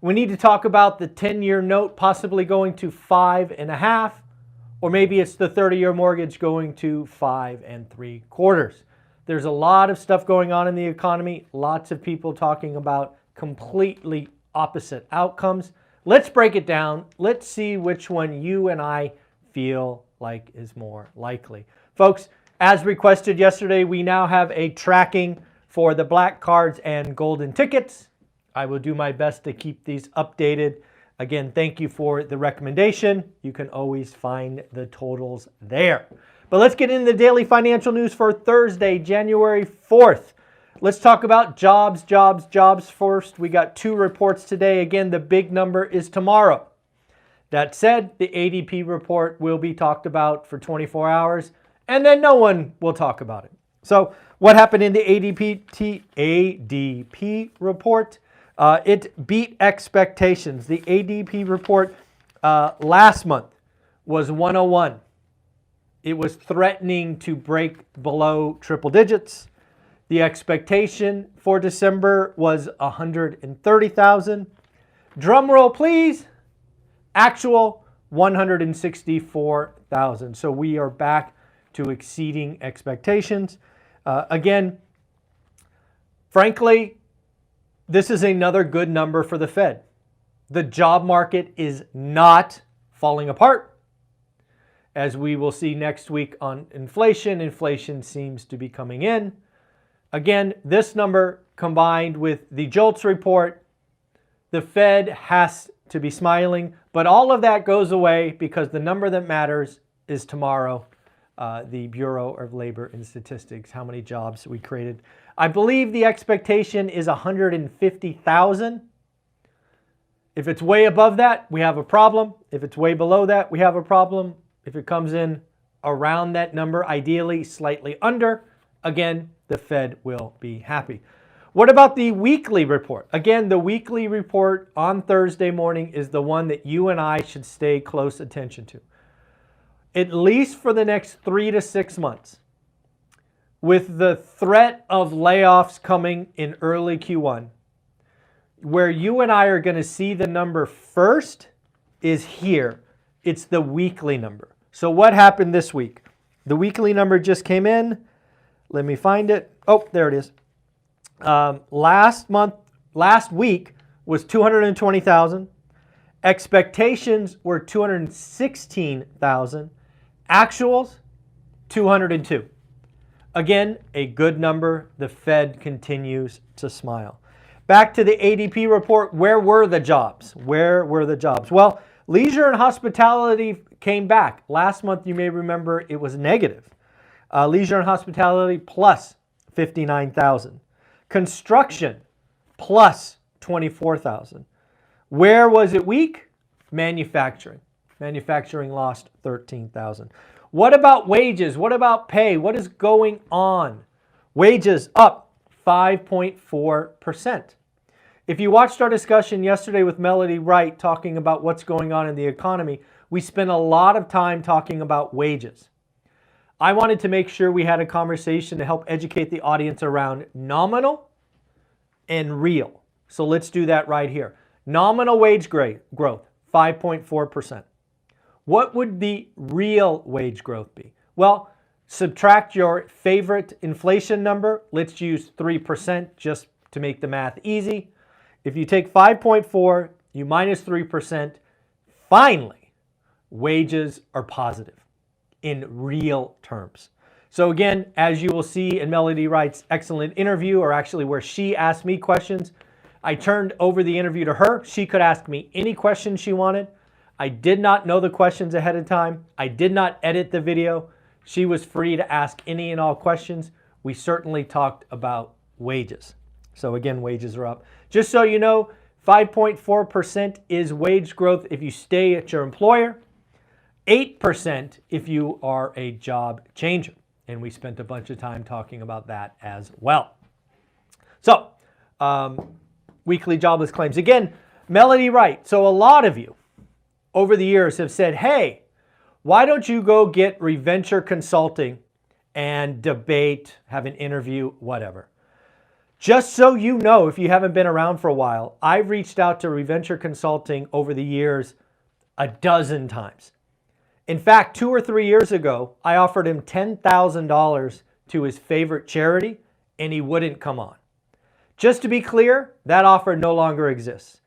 We need to talk about the 10-year note possibly going to 5.5, or maybe it's the 30-year mortgage going to 5 3/4. There's a lot of stuff going on in the economy, lots of people talking about completely opposite outcomes. Let's break it down. Let's see which one you and I feel like is more likely. Folks, as requested yesterday, we now have a tracking for the black cards and golden tickets. I will do my best to keep these updated. Again, thank you for the recommendation. You can always find the totals there. But let's get into the daily financial news for Thursday, January 4th. Let's talk about jobs first. We got 2 reports today. Again, the big number is tomorrow. That said, the ADP report will be talked about for 24 hours, and then no one will talk about it. So what happened in the ADP report? It beat expectations. The ADP report last month was 101. It was threatening to break below triple digits. The expectation for December was 130,000. Drum roll, please. Actual 164,000. So we are back to exceeding expectations. Again, frankly, this is another good number for the Fed. The job market is not falling apart. As we will see next week on inflation, inflation seems to be coming in. Again, this number combined with the JOLTS report, the Fed has to be smiling, but all of that goes away because the number that matters is tomorrow, the Bureau of Labor and Statistics, how many jobs we created. I believe the expectation is 150,000. If it's way above that, we have a problem. If it's way below that, we have a problem. If it comes in around that number, ideally slightly under, again, the Fed will be happy. What about the weekly report? Again, the weekly report on Thursday morning is the one that you and I should stay close attention to. At least for the next 3 to 6 months. With the threat of layoffs coming in early Q1, where you and I are going to see the number first is here. It's the weekly number. So what happened this week? The weekly number just came in. Let me find it. Oh, there it is. Last week was 220,000. Expectations were 216,000. Actuals, 202. Again, a good number. The Fed continues to smile. Back to the ADP report. Where were the jobs? Where were the jobs? Well, leisure and hospitality came back. Last month, you may remember, it was negative. Leisure and hospitality plus 59,000. Construction plus 24,000. Where was it weak? Manufacturing. Manufacturing lost 13,000. What about wages? What about pay? What is going on? Wages up 5.4%. If you watched our discussion yesterday with Melody Wright talking about what's going on in the economy, we spent a lot of time talking about wages. I wanted to make sure we had a conversation to help educate the audience around nominal and real. So let's do that right here. Nominal wage growth, 5.4%. What would the real wage growth be? Well, subtract your favorite inflation number. Let's use 3% just to make the math easy. If you take 5.4, you minus 3%, finally, wages are positive in real terms. So again, as you will see in Melody Wright's excellent interview, or actually where she asked me questions, I turned over the interview to her. She could ask me any questions she wanted. I did not know the questions ahead of time. I did not edit the video. She was free to ask any and all questions. We certainly talked about wages. So again, wages are up. Just so you know, 5.4% is wage growth if you stay at your employer. 8% if you are a job changer. And we spent a bunch of time talking about that as well. So, weekly jobless claims. Again, Melody Wright. So a lot of you over the years have said, hey, why don't you go get Reventure Consulting and debate, have an interview, whatever. Just so you know, if you haven't been around for a while, I've reached out to Reventure Consulting over the years a dozen times. In fact, 2 or 3 years ago, I offered him $10,000 to his favorite charity, and he wouldn't come on. Just to be clear, that offer no longer exists.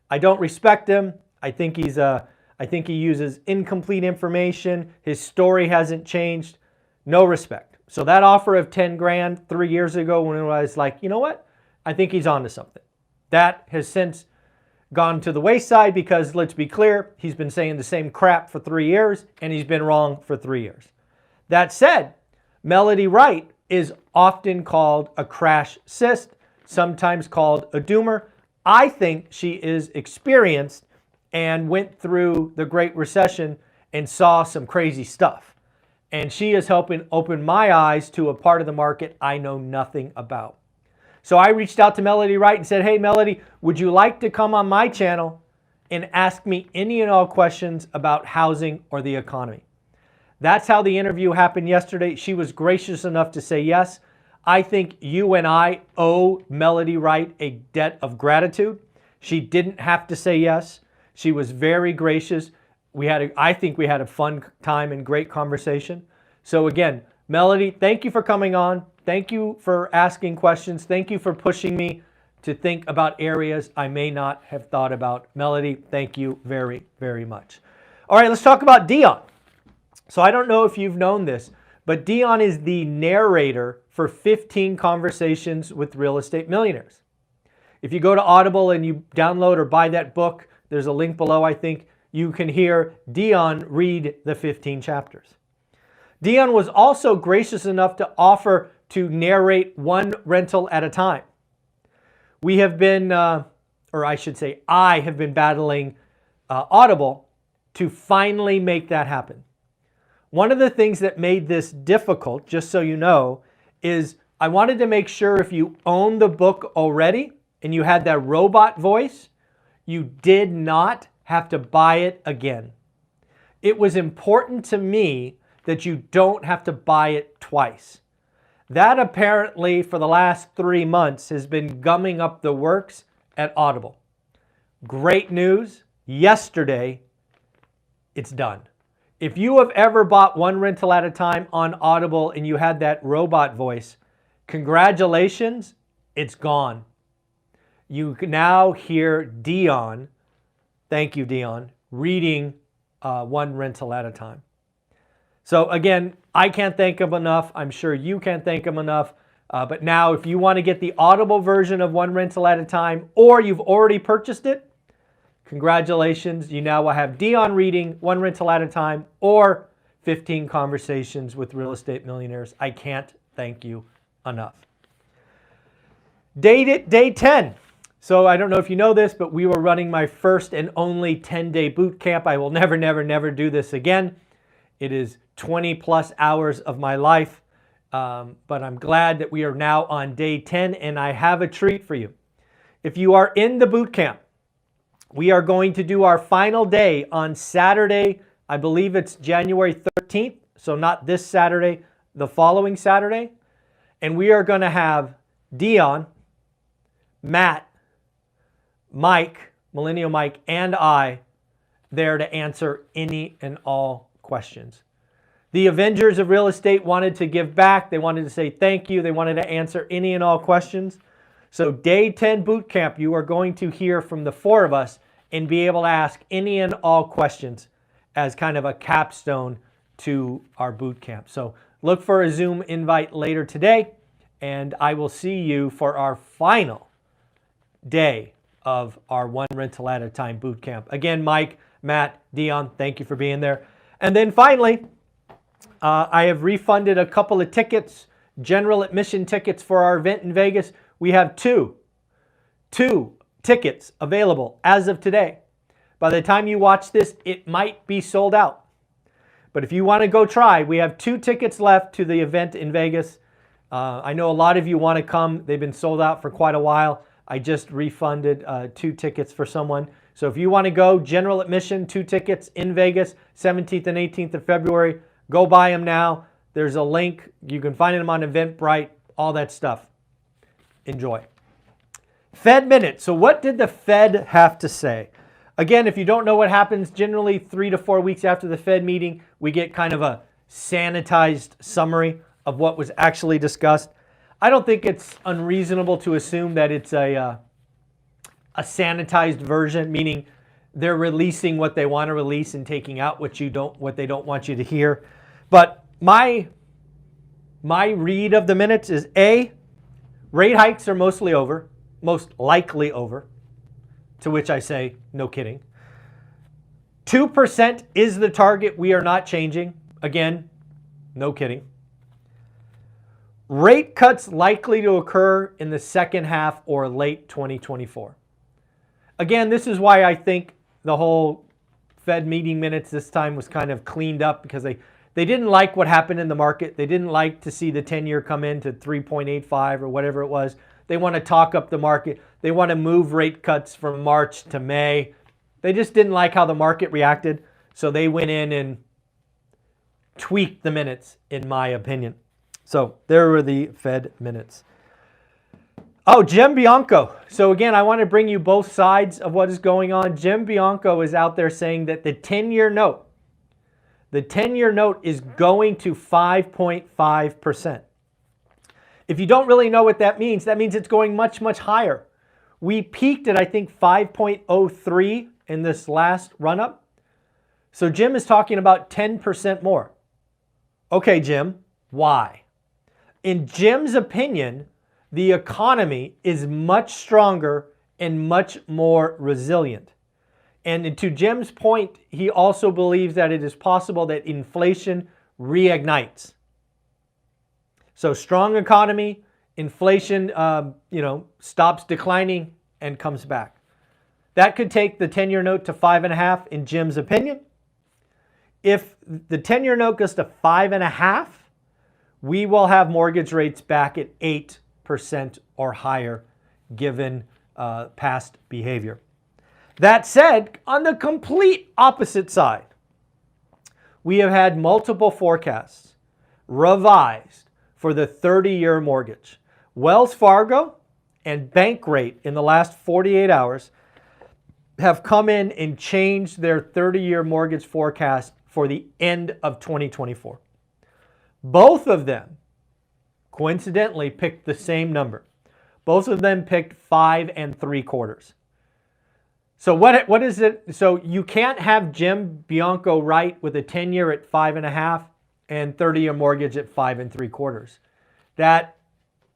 I don't respect him. I think he uses incomplete information. His story hasn't changed. No respect. So that offer of 10 grand 3 years ago, when I was like, you know what? I think he's onto something. That has since gone to the wayside because, let's be clear, he's been saying the same crap for 3 years and he's been wrong for 3 years. That said, Melody Wright is often called a crash cyst, sometimes called a doomer. I think she is experienced and went through the Great Recession and saw some crazy stuff. And she is helping open my eyes to a part of the market I know nothing about. So I reached out to Melody Wright and said, hey, Melody, would you like to come on my channel and ask me any and all questions about housing or the economy? That's how the interview happened yesterday. She was gracious enough to say yes. I think you and I owe Melody Wright a debt of gratitude. She didn't have to say yes. She was very gracious. I think we had a fun time and great conversation. So again, Melody, thank you for coming on. Thank you for asking questions. Thank you for pushing me to think about areas I may not have thought about. Melody, thank you very, very much. All right, let's talk about Dion. So I don't know if you've known this, but Dion is the narrator for 15 Conversations with Real Estate Millionaires. If you go to Audible and you download or buy that book, there's a link below, I think, you can hear Dion read the 15 chapters. Dion was also gracious enough to offer to narrate one rental at a time. We have been, or I should say, I have been battling Audible to finally make that happen. One of the things that made this difficult, just so you know, is I wanted to make sure if you own the book already and you had that robot voice, you did not have to buy it again. It was important to me that you don't have to buy it twice. That apparently for the last 3 months has been gumming up the works at Audible. Great news, yesterday it's done. If you have ever bought one rental at a time on Audible and you had that robot voice, congratulations, it's gone. You can now hear Dion, thank you Dion, reading one rental at a time. So again, I can't thank him enough. I'm sure you can't thank him enough. But now if you want to get the Audible version of one rental at a time, or you've already purchased it, congratulations. You now will have Dion reading one rental at a time or 15 Conversations with Real Estate Millionaires. I can't thank you enough. Day 10. So I don't know if you know this, but we were running my first and only 10-day boot camp. I will never, never, never do this again. It is 20 plus hours of my life, but I'm glad that we are now on day 10 and I have a treat for you. If you are in the boot camp, we are going to do our final day on Saturday. I believe it's January 13th, so not this Saturday, the following Saturday. And we are going to have Dion, Matt, Mike, Millennial Mike, and I there to answer any and all questions. The Avengers of Real Estate wanted to give back. They wanted to say thank you. They wanted to answer any and all questions. So day 10 boot camp, you are going to hear from the 4 of us and be able to ask any and all questions as kind of a capstone to our boot camp. So look for a Zoom invite later today, and I will see you for our final day of our one rental at a time boot camp. Again, Mike, Matt, Dion, thank you for being there. And then finally, I have refunded a couple of tickets, general admission tickets for our event in Vegas. We have two tickets available as of today. By the time you watch this, it might be sold out. But if you want to go try, we have 2 tickets left to the event in Vegas. I know a lot of you want to come. They've been sold out for quite a while. I just refunded 2 tickets for someone. So if you want to go, general admission, 2 tickets in Vegas, 17th and 18th of February. Go buy them now. There's a link. You can find them on Eventbrite, all that stuff. Enjoy. Fed minutes. So what did the Fed have to say? Again, if you don't know what happens, generally 3 to 4 weeks after the Fed meeting, we get kind of a sanitized summary of what was actually discussed. I don't think it's unreasonable to assume that it's a sanitized version, meaning they're releasing what they want to release and taking out what they don't want you to hear. But my read of the minutes is A, rate hikes are most likely over, to which I say, no kidding. 2% is the target. We are not changing. Again, no kidding. Rate cuts likely to occur in the second half or late 2024. Again, this is why I think the whole Fed meeting minutes this time was kind of cleaned up, because they didn't like what happened in the market. They didn't like to see the 10-year come in to 3.85 or whatever it was. They want to talk up the market. They want to move rate cuts from March to May. They just didn't like how the market reacted, so they went in and tweaked the minutes, in my opinion. So there were the Fed minutes. Oh, Jim Bianco. So again, I want to bring you both sides of what is going on. Jim Bianco is out there saying that the 10-year note is going to 5.5%. If you don't really know what that means it's going much, much higher. We peaked at, I think, 5.03 in this last run-up. So Jim is talking about 10% more. Okay, Jim, why? In Jim's opinion, the economy is much stronger and much more resilient. And to Jim's point, he also believes that it is possible that inflation reignites. So strong economy, inflation, stops declining and comes back. That could take the 10-year note to 5.5 in Jim's opinion. If the 10-year note goes to 5.5, we will have mortgage rates back at 8% or higher, given past behavior. That said, on the complete opposite side, we have had multiple forecasts revised for the 30-year mortgage. Wells Fargo and Bank Rate in the last 48 hours have come in and changed their 30-year mortgage forecast for the end of 2024. Both of them, coincidentally, picked the same number. Both of them picked 5 3/4. So what is it? So you can't have Jim Bianco right with a 10-year at 5.5 and 30-year mortgage at 5 3/4. That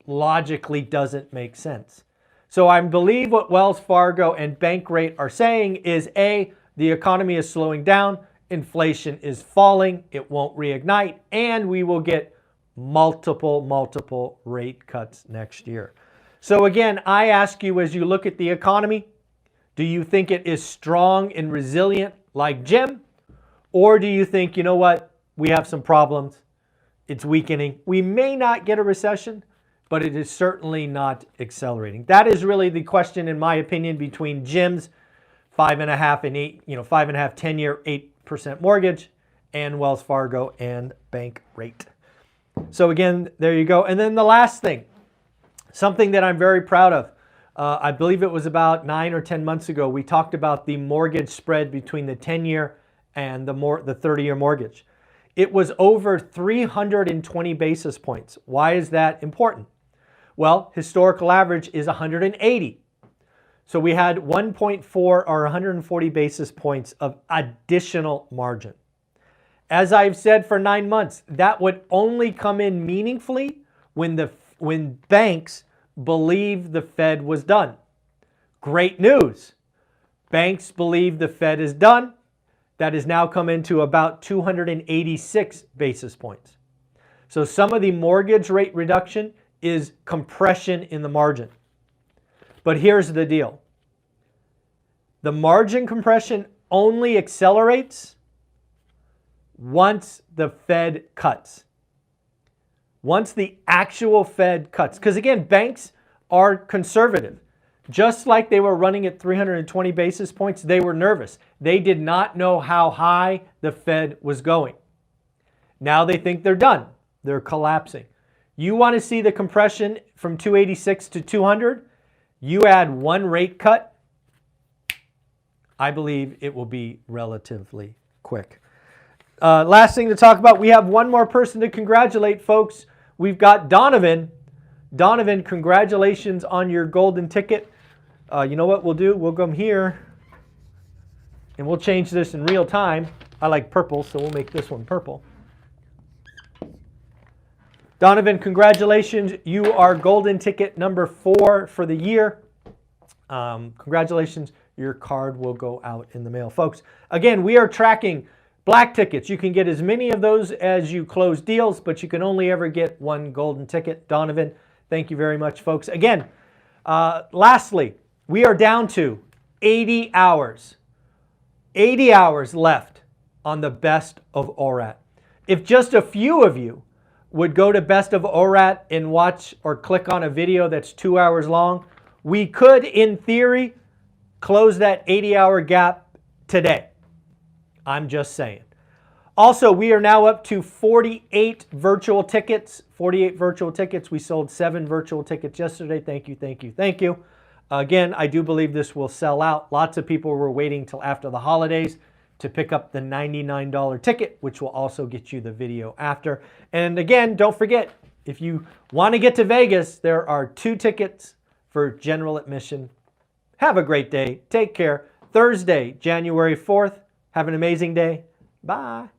logically doesn't make sense. So I believe what Wells Fargo and Bank Rate are saying is A, the economy is slowing down, inflation is falling, it won't reignite, and we will get multiple rate cuts next year. So again, I ask you, as you look at the economy, do you think it is strong and resilient like Jim? Or do you think, you know what, we have some problems, it's weakening. We may not get a recession, but it is certainly not accelerating. That is really the question, in my opinion, between Jim's 5.5 and 8, 5.5 10-year 8% mortgage, and Wells Fargo and Bank Rate. So again, there you go. And then the last thing, something that I'm very proud of. I believe it was about 9 or 10 months ago, we talked about the mortgage spread between the 10-year and the 30-year mortgage. It was over 320 basis points. Why is that important? Well, historical average is 180. So we had 1.4 or 140 basis points of additional margin. As I've said for 9 months, that would only come in meaningfully when banks believe the Fed was done. Great news. Banks believe the Fed is done. That has now come into about 286 basis points. So some of the mortgage rate reduction is compression in the margin. But here's the deal. The margin compression only accelerates once the Fed cuts. Once the actual Fed cuts. Because again, banks are conservative. Just like they were running at 320 basis points, they were nervous. They did not know how high the Fed was going. Now they think they're done. They're collapsing. You want to see the compression from 286 to 200? You add one rate cut, I believe it will be relatively quick. Last thing to talk about, we have one more person to congratulate, folks. We've got Donovan. Donovan, congratulations on your golden ticket. You know what we'll do? We'll come here and we'll change this in real time. I like purple, so we'll make this one purple. Donovan, congratulations. You are golden ticket number 4 for the year. Congratulations. Your card will go out in the mail. Folks, again, we are tracking black tickets. You can get as many of those as you close deals, but you can only ever get one golden ticket. Donovan, thank you very much, folks. Again, lastly, we are down to 80 hours. 80 hours left on the Best of ORAT. If just a few of you would go to Best of ORAT and watch or click on a video that's 2 hours long, we could, in theory, close that 80-hour gap today. I'm just saying. Also, we are now up to 48 virtual tickets. 48 virtual tickets. We sold 7 virtual tickets yesterday. Thank you, thank you, thank you. Again, I do believe this will sell out. Lots of people were waiting till after the holidays to pick up the $99 ticket, which will also get you the video after. And again, don't forget, if you want to get to Vegas, there are 2 tickets for general admission. Have a great day. Take care. Thursday, January 4th. Have an amazing day. Bye.